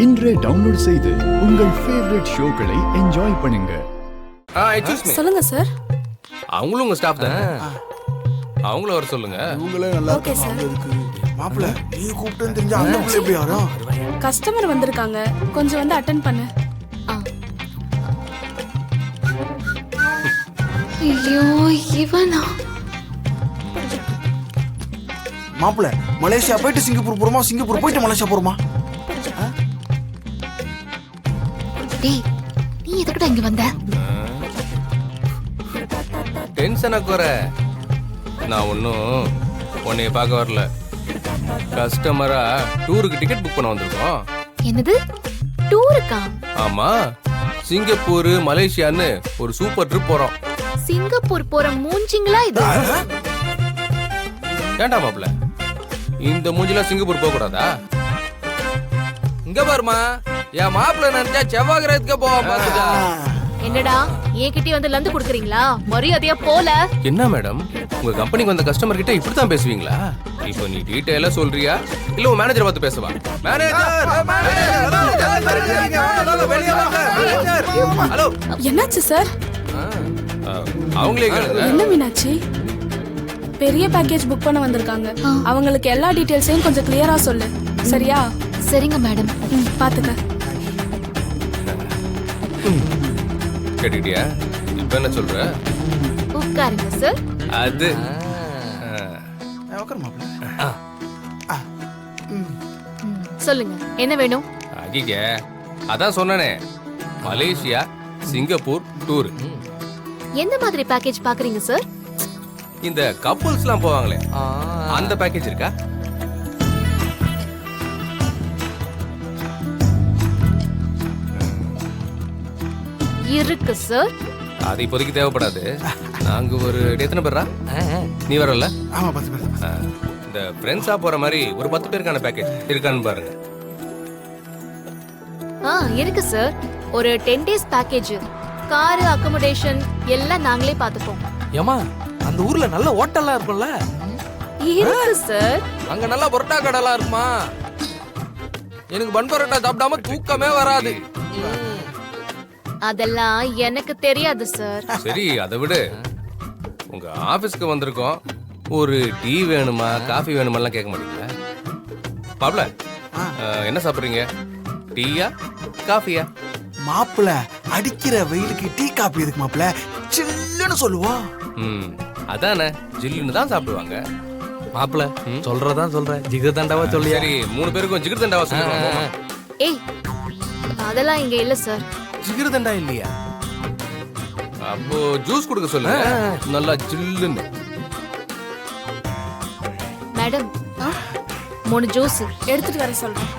இன்றே டவுன்லோட் செய்து உங்கள் ஃபேவரட் ஷோக்களை என்ஜாய் பண்ணுங்க. சொல்லுங்க சார். அவங்களும் உங்க ஸ்டாஃப் தானே? அவங்கள வர சொல்லுங்க. இவங்களே நல்லா ஓகே சார். மாப்பிள்ள நீ கூப்பிட்டு தெரிஞ்சா அந்த புள்ள எப்படி வரும்? கஸ்டமர் வந்திருக்காங்க, கொஞ்சம் வந்து அட்டென்ட் பண்ணு. ஐயோ இவனா? மாப்பிள்ள மலேசியா போயிட்டு சிங்கப்பூர் போறோமா, சிங்கப்பூர் போயிட்டு மலேசியா போறோமா? டேய் நீ எதுக்குடா இங்க வந்த? டென்ஷனா குற. நான் ஒன்னும் உன்னைய பார்க்க வரல. கஸ்டமரா டூருக்கு டிக்கெட் புக் பண்ண வந்திருக்கோம். என்னது டூருக்கா? ஆமா, சிங்கப்பூர் மலேசியான்னு ஒரு சூப்பர் ட்ரிப் போறோம். சிங்கப்பூர் போற மூஞ்சிங்களா இது? ஏன்டா மாப்ள இந்த மூஞ்சில சிங்கப்பூர் போக கூடாதா? இங்க பாருமா, என் மாப்பிள்ள நினைச்சா செவ்வாய் கிரகத்துக்கு போவான் பாத்துடா. என்னடா என்கிட்ட வந்து லந்து குடுக்குறீங்களா? மரியாதையா போல. என்ன மேடம், உங்க கம்பெனிக்கு வந்த கஸ்டமர் கிட்ட இப்படித்தான் பேசுவீங்களா? இப்போ நீ டீடைலா சொல்றியா இல்ல உன் மேனேஜர் பார்த்து பேசவா? ஹலோ, என்னாச்சு சார்? அவங்களே கேளுங்க. என்ன மீனாட்சி? பெரிய பேக்கேஜ் புக் பண்ண வந்திருக்காங்க. அவங்களுக்கு எல்லா டீடைல்ஸையும் கொஞ்சம் கிளியரா சொல்லு, சரியா? சரிங்க மேடம். பாத்துக்க. கேட்டுக்கிட்டியா? இப்ப என்ன சொல்ற? உட்காருங்க சார். அது உட்காரு மாப்பிள்ள. சொல்லுங்க என்ன வேணும்? அகிக அதான் சொன்னனே, மலேசியா சிங்கப்பூர் டூர். எந்த மாதிரி பேக்கேஜ் பாக்குறீங்க சார்? இந்த கப்புள்ஸ்லாம் போவாங்களே அந்த பேக்கேஜ் இருக்கா? இருக்கு சார். அது இப்போதைக்கு தேவைப்படாது. நாங்க ஒரு எத்தனை பேரா? நீ வரல? ஆமா 10 பேர். இந்த ஃப்ரெண்ட்ஸா போற மாதிரி ஒரு 10 பேருக்கான பேக்கேஜ் இருக்கான்னு பாருங்க. இருக்கு சார். ஒரு 10 டேஸ் பேக்கேஜ். கார், அக்கமடேஷன் எல்லாம் நாங்களே பாத்துப்போம். ஏமா அந்த ஊர்ல நல்ல ஹோட்டல்லாம் இருக்கும்ல? இருக்கு சார். அங்க நல்ல பரோட்டா கடைலாம் இருக்குமா? எனக்கு பன் பரோட்டா சாப்பிடாம தூக்கமே வராது. அதெல்லாம் எனக்கு தெரியாது சார். சரி, அதை விடு. உங்க ஆபீஸ்க்கு வந்திருக்கோம். ஒரு டீ வேணுமா காஃபி வேணுமாலாம் கேட்க மாட்டீங்களா? பாப்ல என்ன சாப்பிடுறீங்க? டீயா காஃபியா? மாப்பிள்ள அடிக்கிற வெயிலுக்கு டீ காபி எதுக்கு மாப்பிள்ள? சில்லுன்னு சொல்லுவோம். அதானே, ஜில்லுன்னு தான் சாப்பிடுவாங்க. மாப்பிள சொல்றதான் சொல்றேன், ஜிகர் தண்டாவா சொல்லி. சரி, 3 பேருக்கும் ஜிகர் தண்டாவா சொல்லுங்க. ஏய் அதெல்லாம் இங்க இல்ல சார். ஜிகர் தண்டா இல்லையா? அப்போ ஜூஸ் கொடுக்க சொல்லுங்க, நல்லா ஜில்லுன்னு. மேடம் 3 ஜூஸ் எடுத்துட்டு வர சொல்றேன்.